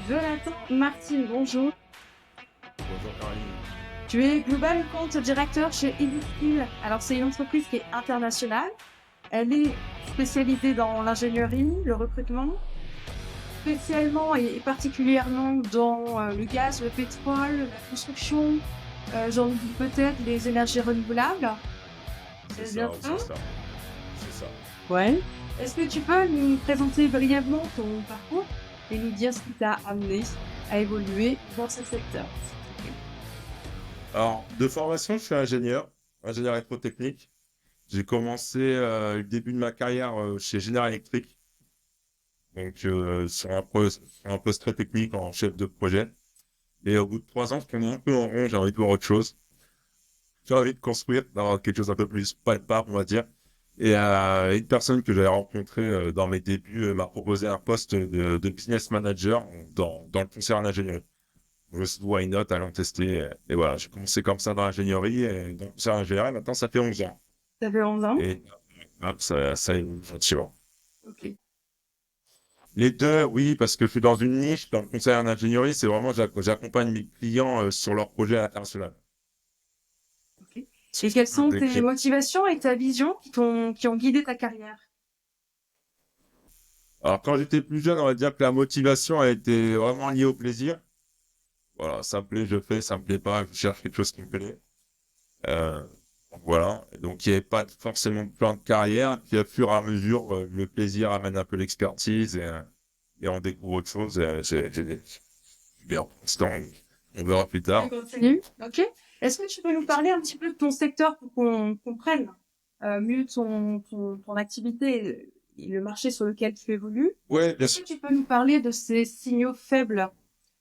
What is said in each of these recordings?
Jonathan Martin, bonjour. Bonjour Caroline. Tu es Global Compte Directeur chez EduSkill. Alors, c'est une entreprise qui est internationale. Elle est spécialisée dans l'ingénierie, le recrutement, spécialement et particulièrement dans le gaz, le pétrole, la construction, j'en oublie peut-être les énergies renouvelables. C'est C'est bien ça, ça? c'est ça, c'est ça. Ouais. Est-ce que tu peux nous présenter brièvement ton parcours et nous dire ce qui t'a amené à évoluer dans ce secteur, s'il te plaît? Alors, de formation, je suis ingénieur électrotechnique. J'ai commencé le début de ma carrière chez General Electric, donc sur un poste très technique en chef de projet. Et au bout de 3 ans, je tournais un peu en rond, j'ai envie de voir autre chose. J'ai envie de construire, d'avoir quelque chose un peu plus palpable, on va dire. Et une personne que j'avais rencontrée dans mes débuts m'a proposé un poste de business manager dans le conseil en ingénierie. Je me suis dit, why not, allons tester. Et voilà, j'ai commencé comme ça dans l'ingénierie, et dans le conseil en ingénierie, maintenant ça fait 11 ans. Ça fait 11 ans? Et hop, ça évolue gentiment. Ok. Les deux, oui, parce que je suis dans une niche, dans le conseil en ingénierie, c'est vraiment, j'accompagne mes clients sur leurs projets internationaux. Ok. Et quelles sont Donc, tes motivations et ta vision qui ont guidé ta carrière? alors, quand j'étais plus jeune, on va dire que la motivation a été vraiment liée au plaisir. Voilà, ça me plaît, je fais, ça me plaît pas, je cherche quelque chose qui me plaît. Euh, voilà, donc il n'y avait pas forcément de plan de carrière. Puis au fur et à mesure, le plaisir amène un peu l'expertise et on découvre autre chose. Bien, on verra plus Tu tard. continues? Ok. Est-ce que tu peux nous parler un petit peu de ton secteur pour qu'on comprenne mieux ton activité et le marché sur lequel tu évolues? Ouais, bien Est-ce sûr. que tu peux nous parler de ces signaux faibles,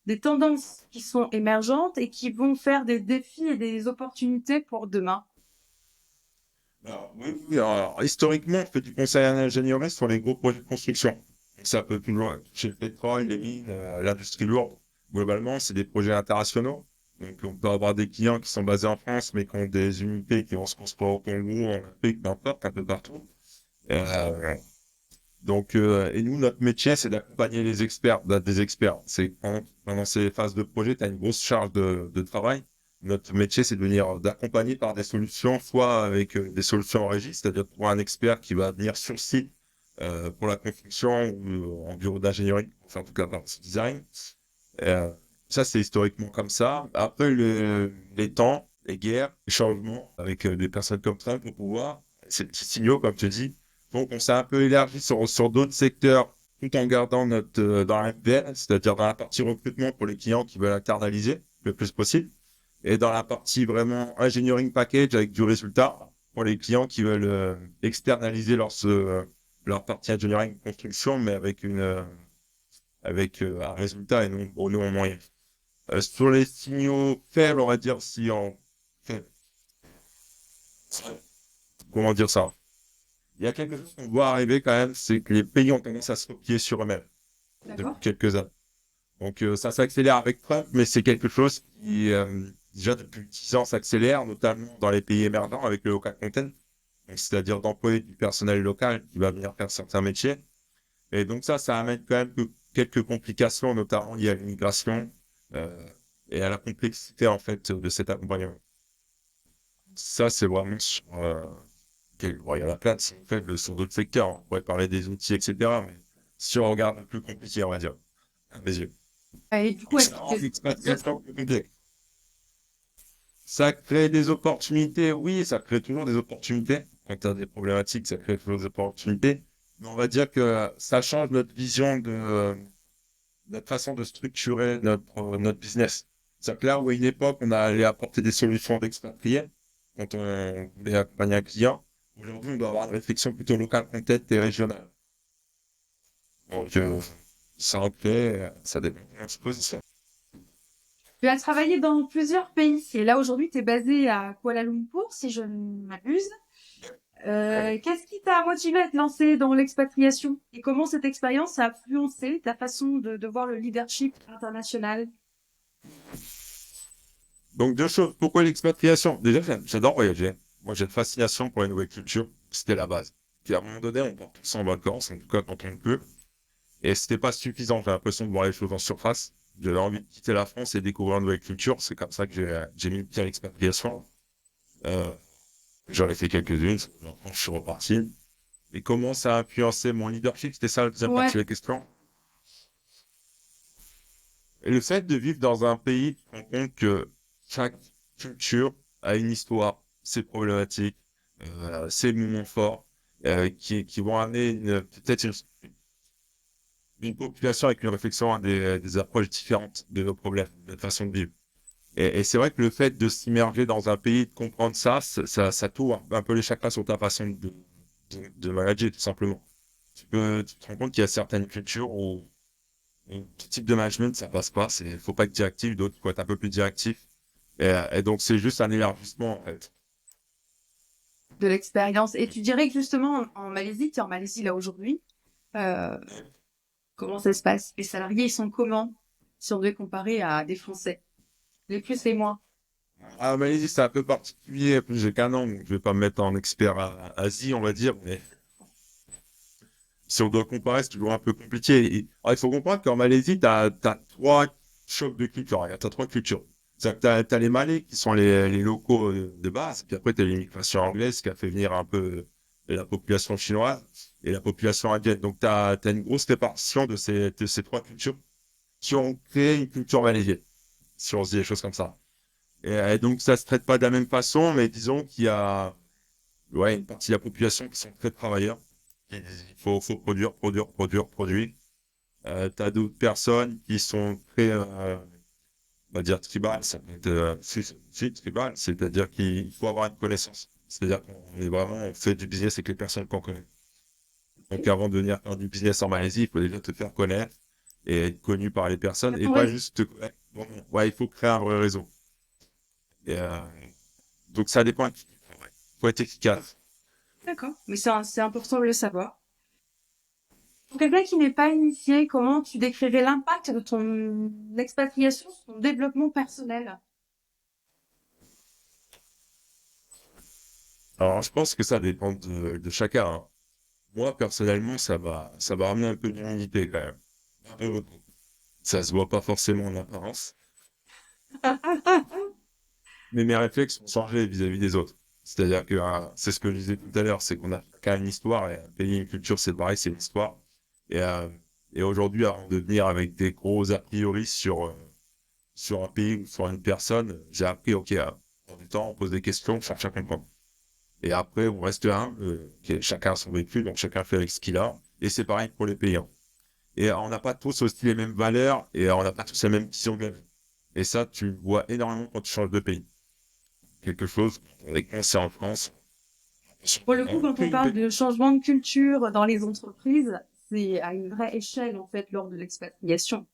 des tendances qui sont émergentes et qui vont faire des défis et des opportunités pour demain? Alors, oui, oui, alors, historiquement, on fait du conseil en ingénierie sur les gros projets de construction. Donc, ça peut plus loin. Chez le pétrole, les mines, l'industrie lourde. Globalement, c'est des projets internationaux. Donc, on peut avoir des clients qui sont basés en France, mais qui ont des unités qui vont se construire au Congo, en Afrique, n'importe, un peu partout. Euh, et nous, notre métier, c'est d'accompagner les experts, d'être des experts. C'est pendant ces phases de projet, tu as une grosse charge de travail. Notre métier, c'est de venir d'accompagner par des solutions, soit avec des solutions en régie, c'est-à-dire pour un expert qui va venir sur site pour la construction ou en bureau d'ingénierie, enfin en tout cas par le design. Euh, Ça, c'est historiquement comme ça. Après, les temps, les guerres, les changements avec des personnes comme Trump au pouvoir, c'est des petits signaux, comme tu dis. Donc, on s'est un peu élargi sur d'autres secteurs tout en gardant dans la MPN, c'est-à-dire dans la partie recrutement pour les clients qui veulent internaliser le plus possible, et dans la partie vraiment engineering package avec du résultat pour les clients qui veulent externaliser leur partie engineering construction, mais avec un résultat et non pour nous en moyen. Sur les signaux faibles, on va dire si on fait, comment dire ça? Il y a quelque chose qu'on voit arriver quand même, c'est que les pays ont tendance à se replier sur eux-mêmes depuis D'accord? quelques années. Donc ça s'accélère avec Trump, mais c'est quelque chose qui déjà depuis 10 ans s'accélère, notamment dans les pays émergents avec le local content, donc, c'est-à-dire d'employer du personnel local qui va venir faire certains métiers. Et donc ça amène quand même quelques complications, notamment liées à l'immigration euh, et à la complexité en fait de cet accompagnement. Ça, c'est vraiment sur, bon, il y en a plein de sites faibles sur d'autres secteurs. On pourrait parler des outils, etc. Mais si on regarde le plus compliqué, on va dire, à mes yeux. Et du coup, Donc, ça rend l'expatriation plus complexe. Ça crée des opportunités, oui, ça crée toujours des opportunités. Quand tu as des problématiques, ça crée toujours des opportunités. Mais on va dire que ça change notre vision notre façon de structurer notre business. C'est que là où à une époque, on allait apporter des solutions d'expatriés, quand on voulait accompagner un client, aujourd'hui, on doit avoir une réflexion plutôt locale, contexte et régionale. Donc, ça en fait, ça dépend de notre position. tu as travaillé dans plusieurs pays. Et là, aujourd'hui, tu es basé à Kuala Lumpur, si je ne m'abuse. Qu'est-ce qui t'a motivé à te lancer dans l'expatriation et comment cette expérience a influencé ta façon de voir le leadership international? Donc, deux choses. Pourquoi l'expatriation? Déjà, j'adore voyager. Moi, j'ai une fascination pour les nouvelles cultures. C'était la base. Puis à un moment donné, on part tous en vacances, en tout cas quand on peut. Et c'était pas suffisant. J'ai l'impression de voir les choses en surface. J'avais envie de quitter la France et découvrir une nouvelle culture. C'est comme ça que j'ai mis le pied à l'expatriation. Euh, J'en ai fait quelques-unes. Je suis reparti. Et comment ça a influencé mon leadership? C'était ça la deuxième partie Ouais. de la question. Et le fait de vivre dans un pays, tu te rends compte que chaque culture a une histoire, ses problématiques, ses moments forts, qui vont amener peut-être une population avec une réflexion à des approches différentes de nos problèmes, de notre façon de vivre. Et c'est vrai que le fait de s'immerger dans un pays, de comprendre ça t'ouvre un peu les chakras sur ta façon de manager, tout simplement. Tu te rends compte qu'il y a certaines cultures où tout type de management, ça passe pas. Faut pas être directif, d'autres, faut être un peu plus directif. Et donc, c'est juste un élargissement, en fait. De l'expérience. Et tu dirais que justement, en Malaisie, tu es en Malaisie là aujourd'hui, euh, comment ça se passe? Les salariés, ils sont comment? Si on devait comparer à des Français. Les plus et moins. Ah, Malaisie, c'est un peu particulier. J'ai qu'un an, donc je vais pas me mettre en expert à Asie, on va dire, mais si on doit comparer, c'est toujours un peu compliqué. Alors, il faut comprendre qu'en Malaisie, t'as trois chocs de culture. T'as trois cultures. C'est-à-dire que t'as les Malais qui sont les locaux de base, puis après t'as l'immigration anglaise qui a fait venir un peu la population chinoise et la population indienne. Donc t'as une grosse répartition de ces trois cultures qui ont créé une culture malaisienne, si on se dit les choses comme ça. Et donc ça se traite pas de la même façon, mais disons qu'il y a une partie de la population qui sont très travailleurs. Il faut produire, produire, produire, produire. T'as d'autres personnes qui sont très, on va dire tribal, ça peut être tribal, c'est-à-dire qu'il faut avoir une connaissance. C'est-à-dire qu'on est vraiment, on fait du business avec les personnes qu'on connaît. Donc avant de venir faire du business en Malaisie, il faut déjà te faire connaître et être connu par les personnes et pas Ouais, juste te connaître. Bon, ouais, il faut créer un vrai réseau. Et, donc ça dépend. Ouais. Faut être efficace. d'accord. Mais c'est important de le savoir. Pour quelqu'un qui n'est pas initié, comment tu décrirais l'impact de ton expatriation sur ton développement personnel? Alors je pense que ça dépend de chacun, hein. Moi personnellement, ça va ramener un peu d'humilité quand même. Un peu beaucoup. Ça se voit pas forcément en apparence, mais mes réflexes ont changé vis-à-vis des autres. C'est-à-dire que c'est ce que je disais tout à l'heure, c'est qu'on a quand même une histoire et un pays, une culture, c'est pareil, c'est une histoire. Et, euh, et aujourd'hui, avant de venir avec des gros a priori sur un pays ou sur une personne, j'ai appris, ok, en du temps, on pose des questions, on cherche à comprendre. Et après, on reste humble, chacun a son vécu, donc chacun fait avec ce qu'il a. Et c'est pareil pour les pays, hein. Et on n'a pas tous aussi les mêmes valeurs et on n'a pas tous la même vision de la vie. Et ça, tu le vois énormément quand tu changes de pays. Quelque chose, avec moi, c'est en France. Pour le coup, quand on parle de changement de culture dans les entreprises, c'est à une vraie échelle, en fait, lors de l'expatriation.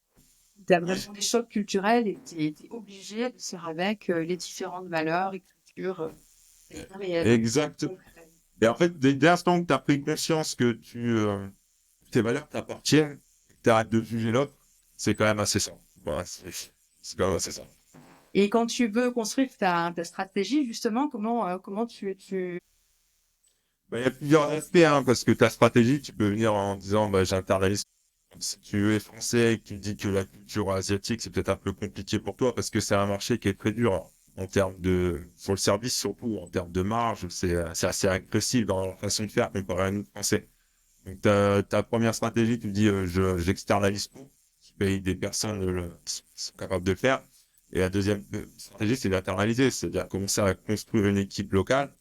Tu as vraiment des chocs culturels et tu es obligé de faire avec les différentes valeurs et cultures réelles. Exact. Et en fait, dès l'instant que tu as pris conscience que tes valeurs t'appartiennent, que tu arrêtes de juger l'autre, c'est quand même assez simple. Voilà, c'est quand même assez simple. Et quand tu veux construire ta stratégie, justement, comment tu... Bah, il y a plusieurs aspects, hein, parce que ta stratégie, tu peux venir en disant, bah, j'internalise. Si tu es français et que tu dis que la culture asiatique, c'est peut-être un peu compliqué pour toi, parce que c'est un marché qui est très dur, hein, en termes sur le service surtout, en termes de marge, c'est assez agressif dans la façon de faire comparé à nous, Français. Donc, ta première stratégie, tu dis, j'externalise tout, je paye des personnes qui sont capables de le faire. Et la deuxième stratégie, c'est d'internaliser, c'est-à-dire commencer à construire une équipe locale.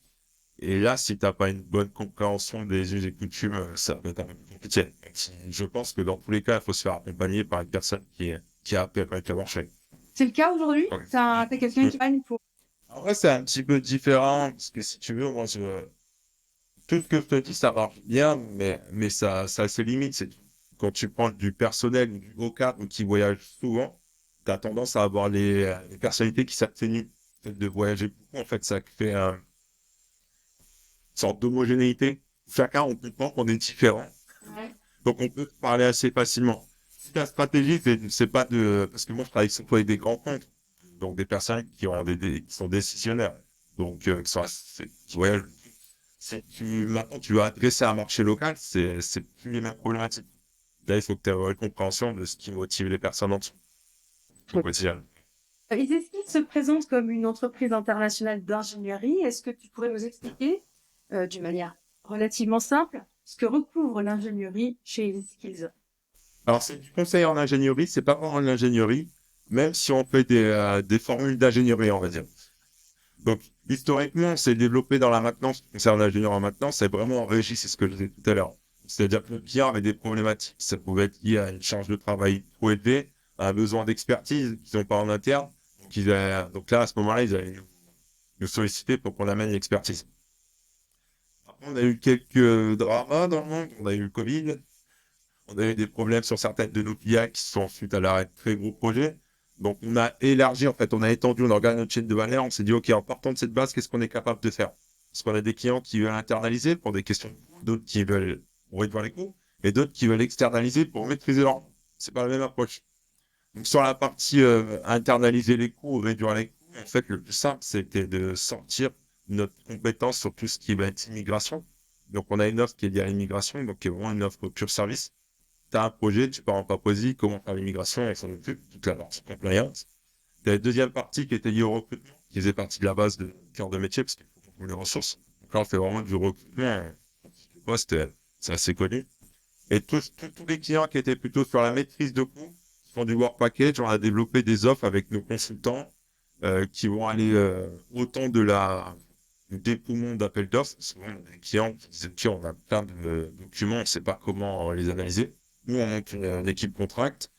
Et là, si t'as pas une bonne compréhension des us et coutumes, ça peut être un peu compliqué. Donc, je pense que dans tous les cas, il faut se faire accompagner par une personne qui a appris à connaître le marché. C'est le cas aujourd'hui? Ouais. T'as quelqu'un qui gagne pour... En vrai, c'est un petit peu différent, parce que si tu veux, moi, tout ce que je te dis, ça marche bien, mais ça a ses limites. C'est quand tu prends du personnel, du haut cadre qui voyage souvent, t'as tendance à avoir les personnalités qui s'atténuent. Le fait de voyager beaucoup, en fait, ça fait une sorte d'homogénéité. Chacun, on comprend qu'on est différent. Ouais. Donc, on peut parler assez facilement. Si ta stratégie, c'est pas parce que moi, je travaille surtout avec des grands comptes. Donc, des personnes qui ont qui sont décisionnaires. Donc, qui voyagent. Si maintenant tu vas adresser un marché local, c'est plus les mêmes problématiques. Là, il faut que tu aies une vraie compréhension de ce qui motive les personnes en dessous. Au quotidien. Iseskills se présente comme une entreprise internationale d'ingénierie. Est-ce que tu pourrais nous expliquer, d'une manière relativement simple, ce que recouvre l'ingénierie chez Iseskills? Alors, c'est du conseil en ingénierie, c'est pas vraiment de l'ingénierie, même si on fait des formules d'ingénierie, on va dire. Donc, historiquement, c'est développé dans la maintenance, concernant l'ingénieur en maintenance, c'est vraiment en régie, c'est ce que je disais tout à l'heure. C'est-à-dire que le client avait des problématiques. Ça pouvait être lié à une charge de travail trop élevée, à un besoin d'expertise qu'ils n'ont pas en interne. Donc là, à ce moment-là, ils allaient nous solliciter pour qu'on amène l'expertise. Après, on a eu quelques dramas dans le monde. On a eu le Covid. On a eu des problèmes sur certaines de nos clients qui sont suite à l'arrêt de très gros projets. Donc, on a élargi, en fait, on a étendu, on a regardé notre chaîne de valeur, on s'est dit, OK, en partant de cette base, qu'est-ce qu'on est capable de faire? Parce qu'on a des clients qui veulent internaliser pour des questions, d'autres qui veulent réduire les coûts, et d'autres qui veulent externaliser pour maîtriser leur coûts. C'est pas la même approche. Donc, sur la partie internaliser les coûts, réduire les coûts, en fait, le plus simple, c'était de sortir notre compétence sur tout ce qui va être immigration. Donc, on a une offre qui est liée à l'immigration, donc qui est vraiment une offre pure service. Tu as un projet, tu pars en Papouasie, comment faire l'immigration, et s'en occupe, toute la partie compliance. Tu as la deuxième partie qui était liée au recrutement, qui faisait partie de la base de cœur de métier, parce qu'il faut qu'on trouve les ressources. Donc là, on fait vraiment du recrutement. Le poste, c'est assez connu. Et tous les clients qui étaient plutôt sur la maîtrise de coûts, qui font du work package, on a développé des offres avec nos consultants qui vont aller autant du dépouillement d'appels d'offres. Souvent, on a des clients qui disent, OK, on a plein de documents, on ne sait pas comment les analyser. Nous, on monte une équipe contract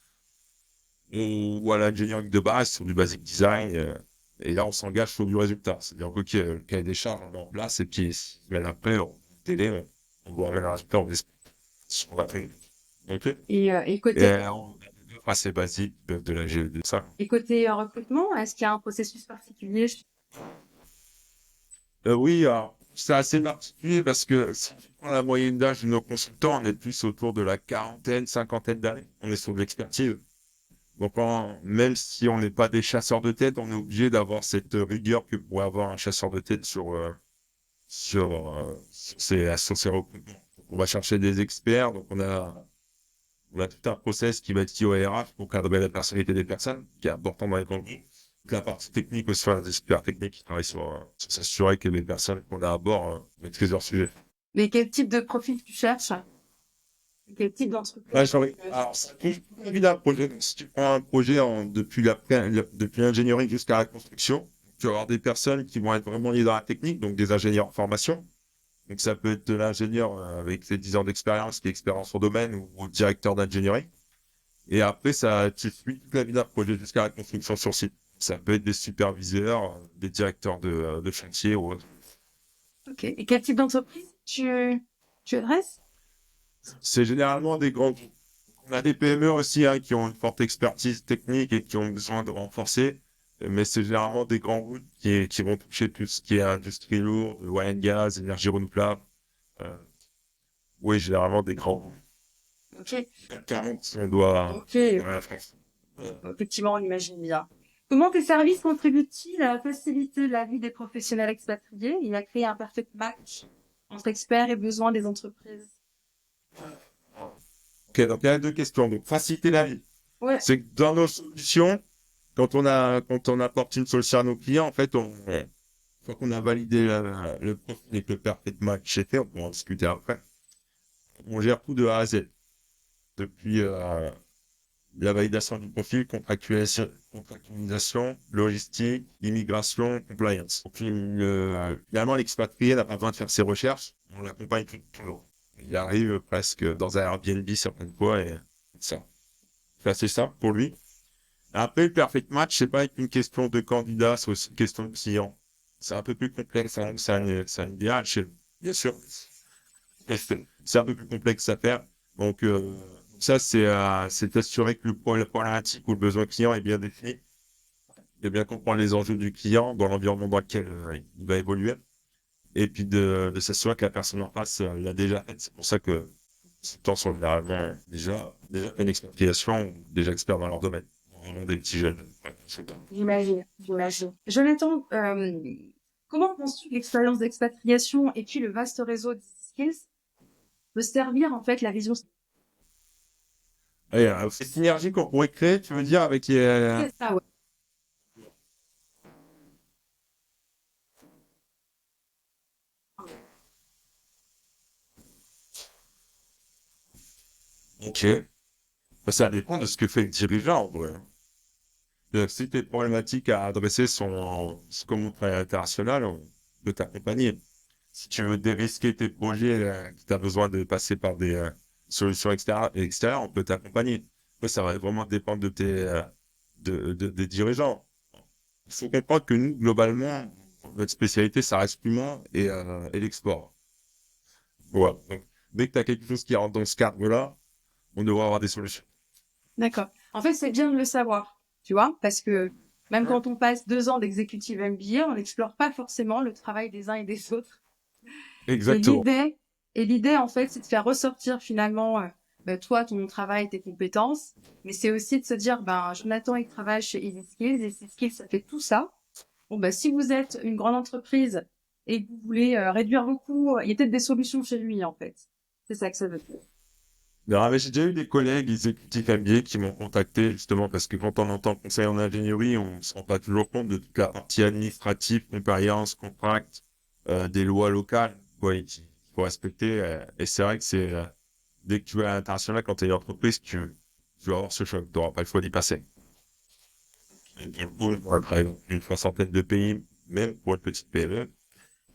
ou à l'ingénierie de base sur du basic design. Et là, on s'engage sur du résultat. C'est-à-dire que, OK, le cahier des charges, on met en place, et puis, semaine après, on télé, on doit remettre un résultat, on espère ce qu'on va faire. OK? Et Et on a des offres assez basiques de la de ça. côté recrutement, est-ce qu'il y a un processus particulier? Oui, alors, c'est assez particulier parce que si tu prends la moyenne d'âge de nos consultants, on est plus autour de la quarantaine, cinquantaine d'années. On est sur de l'expertise. Donc, même si on n'est pas des chasseurs de tête, on est obligé d'avoir cette rigueur que pourrait avoir un chasseur de tête sur ses recrutements. Donc, on va chercher des experts, donc on a tout un process qui va être lié au RH pour cadrer la personnalité des personnes, qui est important dans les contenus. La partie technique aussi, des experts techniques qui travaillent sur s'assurer que les personnes qu'on a à bord maîtrisent leur sujet. Mais quel type de profil tu cherches? Quel type d'entreprise? Ouais, alors, ça touche évidemment un projet. Donc, si tu prends un projet depuis l'ingénierie jusqu'à la construction, tu vas avoir des personnes qui vont être vraiment liées dans la technique, donc des ingénieurs en formation. Donc, ça peut être de l'ingénieur avec ses 10 ans d'expérience, qui est expert en son domaine, ou directeur d'ingénierie. Et après, tu suis toute la vie d'un projet jusqu'à la construction sur site. Ça peut être des superviseurs, des directeurs de chantier ou autre. Ok. Et quel type d'entreprise tu adresses? C'est généralement des grands groupes. On a des PME aussi qui ont une forte expertise technique et qui ont besoin de renforcer. Mais c'est généralement des grands groupes qui vont toucher tout ce qui est industrie lourde, oil and gas, énergie renouvelable. Euh, oui, généralement des grands groupes. Ok. 40 si on doit Ok. dans la France. Effectivement, on imagine bien. Comment tes services contribuent-ils à faciliter la vie des professionnels expatriés et à créer un perfect match entre experts et besoins des entreprises? Ok, donc il y a deux questions. Donc, faciliter la vie. Ouais. C'est que dans nos solutions, quand on apporte une solution à nos clients, en fait, une fois qu'on a validé le profil et que le perfect match est fait, on pourra en discuter après. On gère tout de A à Z. Depuis la validation du profil, contractualisation, logistique, immigration, compliance. Donc, finalement, l'expatrié n'a pas besoin de faire ses recherches. On l'accompagne tout le long. Il arrive presque dans un Airbnb certaines fois et ça. C'est assez simple pour lui. Après, le perfect match, c'est pas une question de candidat, c'est aussi une question de client. C'est un peu plus complexe, hein, c'est un idéal chez lui. Bien sûr. C'est un peu plus complexe à faire. Donc, ça, c'est d'assurer que la problématique ou le besoin client est bien défini, de bien comprendre les enjeux du client dans l'environnement dans lequel il va évoluer, et puis de s'assurer que la personne en face l'a déjà fait. C'est pour ça que ces temps sont généralement déjà une expatriation, déjà experts dans leur domaine. Vraiment des petits jeunes. Ouais, c'est ça. J'imagine. Jonathan, comment penses-tu que l'expérience d'expatriation et puis le vaste réseau de skills peut servir en fait la vision? Et, ces synergies qu'on pourrait créer, tu veux dire, avec les... C'est ça, ouais. Ok. Bah, ça dépend de ce que fait le dirigeant, en vrai. Si tes problématiques à adresser sont comme au travail international, on peut t'accompagner. Si tu veux dérisquer tes projets, que tu as besoin de passer par des solutions extérieures, on peut t'accompagner. Après, ça va vraiment dépendre de des dirigeants. Il faut comprendre que nous, globalement, notre spécialité, ça reste l'humain et l'export. Voilà. Donc, dès que tu as quelque chose qui rentre dans ce cadre-là, on devrait avoir des solutions. D'accord. En fait, c'est bien de le savoir, tu vois, parce que même Ouais. quand on passe 2 ans d'exécutive MBA, on n'explore pas forcément le travail des uns et des autres. Et Exactement. l'idée, en fait, c'est de faire ressortir finalement, toi, ton travail, tes compétences, mais c'est aussi de se dire, ben, Jonathan, il travaille chez Easy Skills, et Easy Skills, ça fait tout ça. Bon, bah, si vous êtes une grande entreprise et que vous voulez réduire vos coûts, il y a peut-être des solutions chez lui, en fait. C'est ça que ça veut dire. Non, mais j'ai déjà eu des collègues exécutifs MBA qui m'ont contacté justement parce que quand on entend conseil en ingénierie, on se rend pas toujours compte de toute la partie administrative, compliance, contract, des lois locales, quoi, qu'il faut respecter. Et c'est vrai que c'est dès que tu vas à l'international, quand tu es une entreprise, tu vas avoir ce choc, tu n'auras pas le choix d'y passer. Et du coup, pour travailler dans une soixantaine de pays, même pour une petite PME,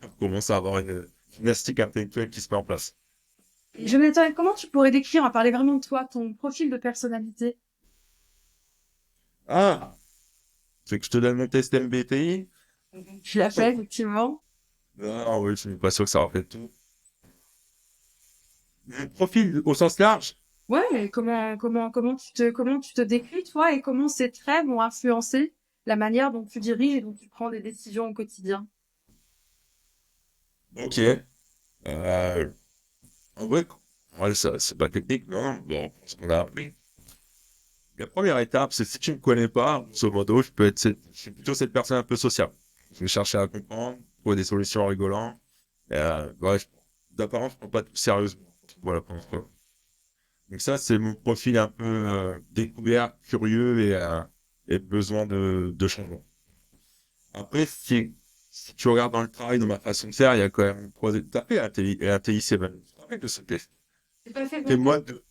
on commence à avoir une gymnastique intellectuelle qui se met en place. Et Jonathan, comment tu pourrais décrire, à parler vraiment de toi, ton profil de personnalité? Ah, c'est que je te donne mon test MBTI? Je l'ai fait, effectivement. Ah oui, je suis pas sûr que ça reflète tout. Mon profil au sens large. Ouais, mais comment tu te décris, toi, et comment ces traits vont influencer la manière dont tu diriges et dont tu prends des décisions au quotidien? Ok. En vrai, ouais, ça, c'est pas technique, non. Bon, ce qu'on a appris. La première étape, c'est si tu me connais pas, grosso modo, je suis plutôt cette personne un peu sociable. Je vais chercher à comprendre, trouver des solutions rigolantes. Ouais, d'apparence, je prends pas tout sérieusement. Voilà, pour l'instant. Donc ça, c'est mon profil un peu découvert, curieux et besoin de changement. Après, si tu regardes dans le travail, dans ma façon de faire, il y a quand même trois étapes à TI, c'est même de ce test. C'est pas fait Tes longtemps. modes de...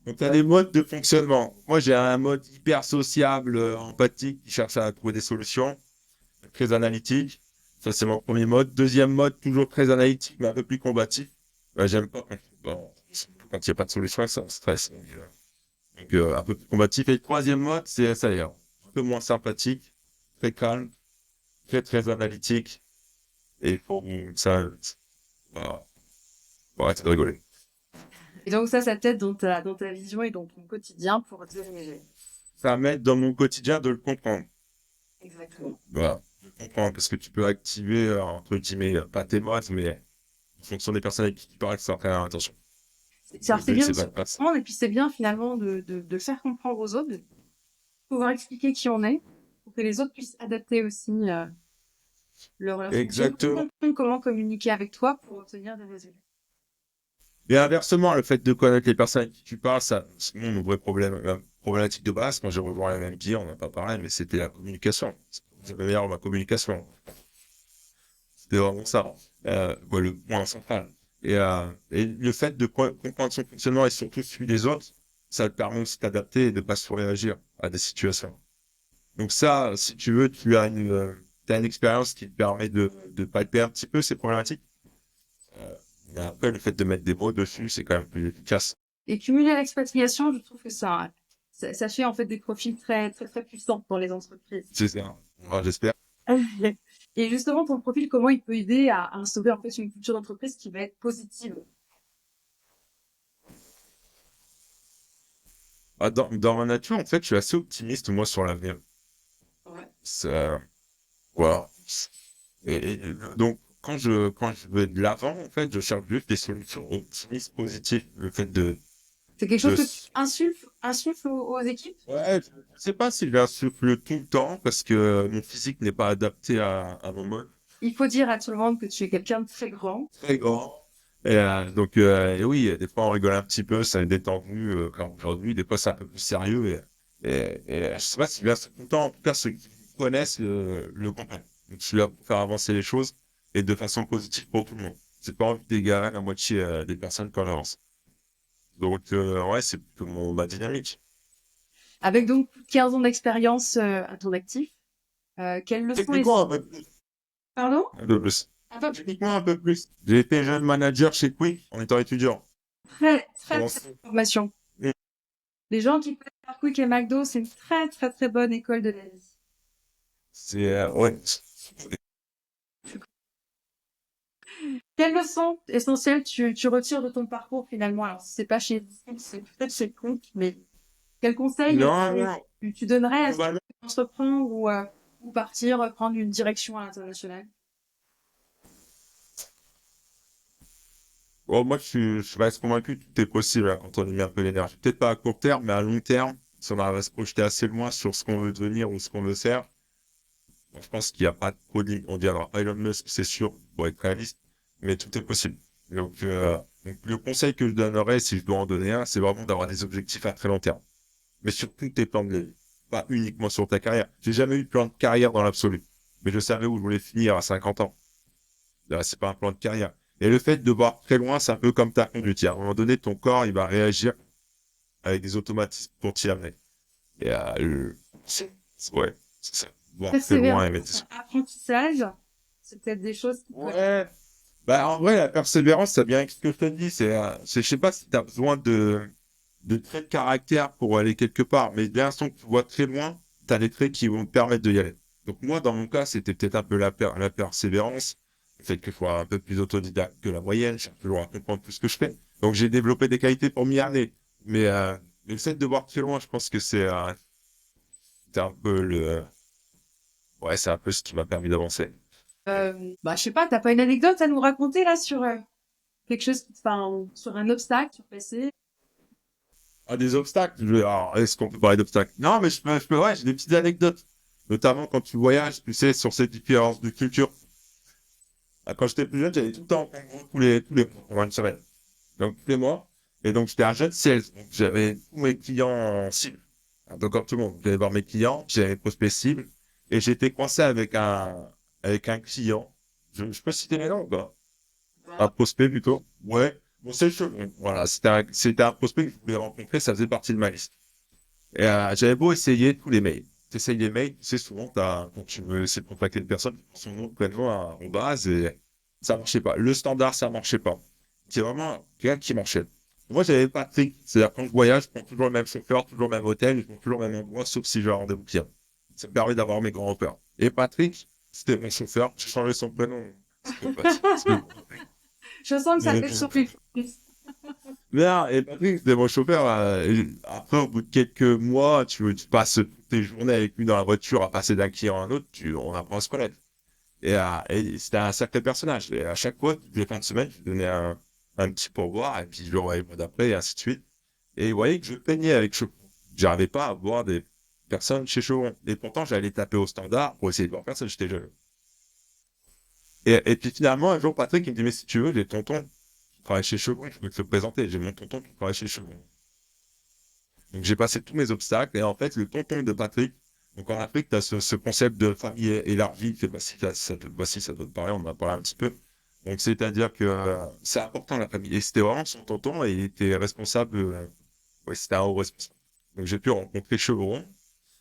Donc, tu as des modes de fonctionnement. Moi, j'ai un mode hyper sociable, empathique, qui cherche à trouver des solutions, très analytique. Ça, c'est mon premier mode. Deuxième mode, toujours très analytique, mais un peu plus combatif. J'aime pas bon, quand il n'y a pas de solution, ça me stresse. Un peu plus combatif. Et le troisième mode, c'est ça, y est, un peu moins sympathique, très calme, très analytique. Et pour ça, voilà, faut arrêter de rigoler. Et donc ça t'aide dans ta vision et dans ton quotidien pour diriger. Ça m'aide dans mon quotidien de le comprendre. Exactement. Voilà, de le comprendre parce que tu peux activer, entre guillemets, pas tes modes, mais en fonction des personnes avec qui tu parles, ça faire attention. Le C'est but, bien c'est de pas se de passer. comprendre et puis c'est bien finalement de le faire comprendre aux autres, de pouvoir expliquer qui on est pour que les autres puissent adapter aussi leur fonctionnement, Exactement. comprendre comment communiquer avec toi pour obtenir des résultats. Et inversement, le fait de connaître les personnes avec qui tu parles, ça, c'est mon vrai problème, la problématique de base, quand j'ai rejoint la MD, on n'a pas parlé, mais c'était la communication. J'avais meilleur ma communication. C'était vraiment ça. Ouais, le point central. Et le fait de comprendre son fonctionnement et surtout celui des autres, ça te permet aussi de t'adapter et de pas surréagir à des situations. Donc ça, si tu veux, t'as une expérience qui te permet de palper un petit peu ces problématiques. Mais après, le fait de mettre des mots dessus, c'est quand même plus efficace. Et cumuler l'expatriation, je trouve que ça fait en fait des profils très puissants dans les entreprises. C'est ça. Moi, j'espère. Et justement, ton profil, comment il peut aider à instaurer en fait une culture d'entreprise qui va être positive? Ah, dans ma nature, en fait, je suis assez optimiste, moi, sur l'avenir. Ouais. Ça, voilà. Donc, quand je vais de l'avant, en fait, je cherche juste des solutions optimistes, positives. Le fait C'est quelque de, chose que tu insuffles aux équipes? ouais, je sais pas si je l'insuffle tout le temps parce que mon physique n'est pas adapté à mon mode Il faut dire à tout le monde que tu es quelqu'un de très grand. très grand. Et oui, des fois on rigole un petit peu, ça est détendu comme aujourd'hui. Des fois c'est un peu plus sérieux. Et je sais pas si bien c'est content. En tout cas, ceux qui connaissent le comprennent. Donc je suis là pour faire avancer les choses et de façon positive pour tout le monde. J'ai pas envie d'égarer la moitié des personnes quand j'avance. Donc ouais, c'est plutôt ma dynamique. Avec donc plus de 15 ans d'expérience à ton actif, quelles leçons et... Techniquement un peu plus. Pardon? Un peu plus. Techniquement un peu plus. J'ai été jeune manager chez Quick en étant étudiant. Très, très, Pendant très bonne formation. Mm. Les gens qui peuvent faire Quick et McDo, c'est une très, très, très bonne école de la vie. C'est ouais. Quelles leçons essentielles tu retires de ton parcours finalement? Alors, si c'est pas chez c'est peut-être chez Quick, mais quels conseils Non, non. tu donnerais à ceux Globalement, qui veulent entreprendre ou partir prendre une direction à l'international? bon, moi, je reste convaincu que tout est possible hein, quand on y met un peu l'énergie. Peut-être pas à court terme, mais à long terme, si on arrive à se projeter assez loin sur ce qu'on veut devenir ou ce qu'on veut faire, bon, je pense qu'il n'y a pas de produit. On dira Elon Musk, c'est sûr, pour être réaliste, mais tout est possible. Donc, le conseil que je donnerais, si je dois en donner un, c'est vraiment d'avoir des objectifs à très long terme. Mais sur tous tes plans de vie, pas uniquement sur ta carrière. J'ai jamais eu de plan de carrière dans l'absolu, mais je savais où je voulais finir à 50 ans. Là, c'est pas un plan de carrière. Et le fait de voir très loin, c'est un peu comme ta conduite. À un moment donné, ton corps, il va réagir avec des automatismes pour t'y amener. Et ouais, c'est ça. Voir très loin et mettre... Persévérance, apprentissage, c'est peut-être des choses qui peuvent... Ouais. Bah, en vrai, la persévérance, ça vient avec ce que je te dis. Je sais pas si t'as besoin de traits de caractère pour aller quelque part, mais bien sûr que tu vois très loin, t'as des traits qui vont te permettre d'y aller. Donc moi, dans mon cas, c'était peut-être un peu la persévérance, le fait que je sois un peu plus autodidacte que la moyenne, je cherche toujours à comprendre tout ce que je fais. Donc j'ai développé des qualités pour m'y aller. Mais le fait de voir très loin, je pense que c'est un peu ouais, c'est un peu ce qui m'a permis d'avancer. Bah, je sais pas, t'as pas une anecdote à nous raconter là sur quelque chose, enfin, sur un obstacle, sur PC? Ah, des obstacles. Alors, est-ce qu'on peut parler d'obstacles? Non, mais ouais, j'ai des petites anecdotes. Notamment quand tu voyages, tu sais, sur ces différences de culture. Ah, quand j'étais plus jeune, j'allais tout le temps en Congo, tous les mois, pendant une semaine. Donc, tous les mois. Et donc, j'étais un jeune sales. Donc, j'avais tous mes clients en cible. Ah, donc, comme tout le monde, j'allais voir mes clients, j'avais mes prospects cibles. Et j'étais coincé avec un client. Je peux citer les noms, quoi. Un prospect, plutôt. Ouais. Bon, c'est chaud. Voilà. C'était un prospect que je voulais rencontrer, ça faisait partie de ma liste. Et j'avais beau essayer tous les mails. T'essayes les mails, tu sais, souvent, quand tu veux essayer de contacter une personne, tu prends son nom, prénom, en base, et ça marchait pas. Le standard, ça marchait pas. C'est vraiment rien qui marchait. Moi, j'avais pas de trick. C'est-à-dire, quand je voyage, je prends toujours le même chauffeur, toujours le même hôtel, je prends toujours le même endroit, sauf si j'ai un rendez-vous client. Ça me permet d'avoir mes grands repères. Et Patrick, c'était mon chauffeur, j'ai changé son prénom. Je sens que ça Mais fait surprise. Bien, et Patrick, c'était mon chauffeur. Et après, au bout de quelques mois, tu passes toutes tes journées avec lui dans la voiture à passer d'un client à un autre, on apprend à se connaître. Et c'était un sacré personnage. Et à chaque fois, toutes les fins de semaine, je lui donnais un petit pourboire, et puis je le revoyais le mois d'après, et ainsi de suite. Et il voyait que je peignais avec Chevron. J'arrivais pas à voir des personnes chez Chevron. Et pourtant, j'allais taper au standard pour essayer de voir personne, j'étais jeune. Et puis finalement, un jour, Patrick, il me dit, mais si tu veux, j'ai tonton qui travaille chez Chevron, je peux te le présenter. J'ai mon tonton qui travaille chez Chevron. Donc j'ai passé tous mes obstacles et en fait le tonton de Patrick, donc en Afrique tu as ce concept de famille élargie, je sais pas si ça doit te parler, on en a parlé un petit peu. Donc c'est-à-dire que c'est important la famille. Et c'était vraiment son tonton et il était responsable, ouais, c'était un haut responsable. Donc j'ai pu rencontrer Chevron.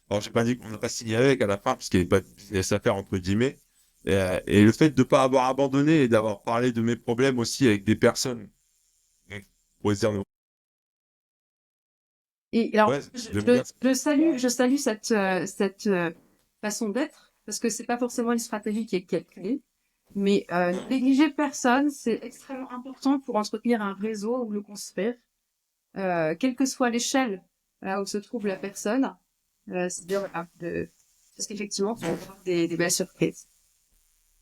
Alors j'ai pas dit qu'on n'a pas signé avec à la fin parce qu'il n'y avait pas de business à faire entre guillemets. Et le fait de ne pas avoir abandonné et d'avoir parlé de mes problèmes aussi avec des personnes, pour se dire, Et alors, ouais, j'aime bien. je salue cette façon d'être, parce que c'est pas forcément une stratégie qui est calculée, mais négliger personne, c'est extrêmement important pour entretenir un réseau ou le construire, quelle que soit l'échelle où se trouve la personne. C'est bien, voilà, parce qu'effectivement, tu vas avoir des belles surprises.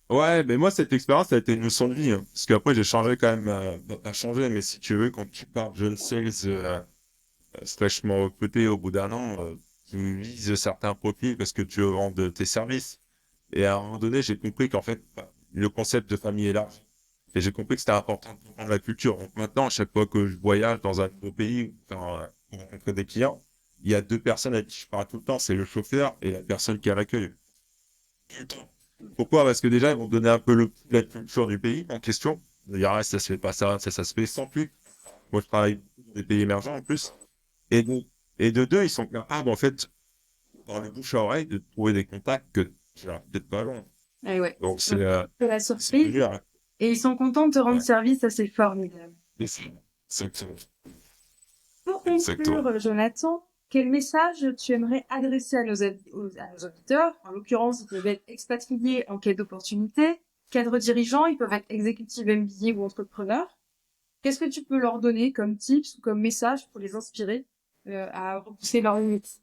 Ouais, mais moi, cette expérience, ça a été une leçon de vie, hein. Parce qu'après, j'ai changé quand même, pas changé, mais si tu veux, quand tu pars jeune sales, fraîchement recruté au bout d'un an, tu vises certains profils parce que tu veux vendre tes services. Et à un moment donné, j'ai compris qu'en fait, bah, le concept de famille est large. Et j'ai compris que c'était important de comprendre la culture. Donc maintenant, à chaque fois que je voyage dans un nouveau pays, pour rencontrer des clients, il y a deux personnes avec qui je parle tout le temps, c'est le chauffeur et la personne qui est à l'accueil. Tout le temps. Pourquoi? Parce que déjà, ils vont donner un peu la culture du pays en question. Dire, ah, ça se fait pas ça se fait sans plus. Moi, je travaille dans des pays émergents en plus. Et de deux, ils sont capables, en fait, dans les bouche à oreille, de trouver des contacts que j'ai peut-être pas loin. Et ouais. Donc, Donc, de la c'est surprise. dur, hein. Et ils sont contents de te rendre Ouais. service, ça c'est formidable. Et c'est- Pour Exactement. conclure, Jonathan, quel message tu aimerais adresser à à nos auditeurs? En l'occurrence, ils peuvent être expatriés en quête d'opportunités, cadres dirigeants, ils peuvent être exécutifs MBA ou entrepreneurs. Qu'est-ce que tu peux leur donner comme tips ou comme message pour les inspirer à repousser leurs limites?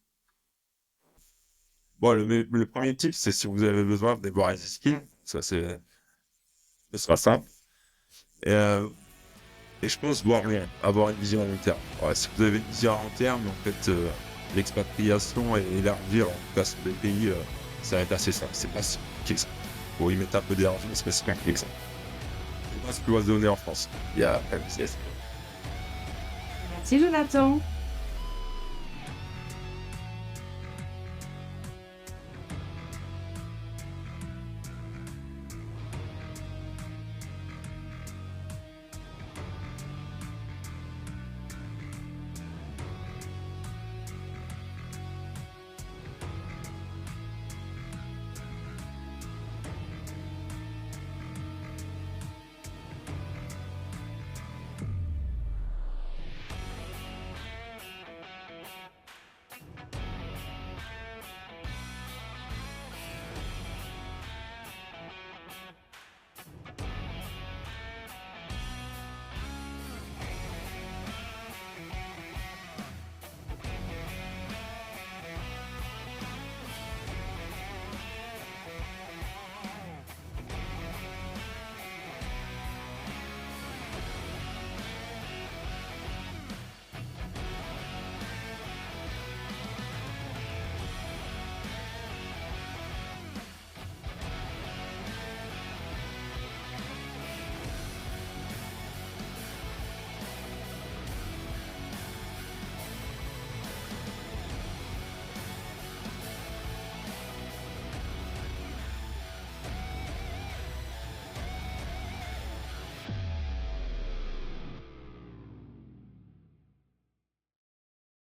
Bon, le premier tip, c'est si vous avez besoin de voir les skills, ça ce sera simple. Et je pense voir rien, avoir une vision à long terme. Ouais, si vous avez une vision à long terme, en fait, l'expatriation et élargir, en tout cas sur des pays, ça va être assez simple. C'est pas si compliqué que ça. Faut y mettre un peu d'énergie, mais c'est pas si compliqué que ça. C'est pas ce que doit se donner en France. Il y a, Merci Jonathan.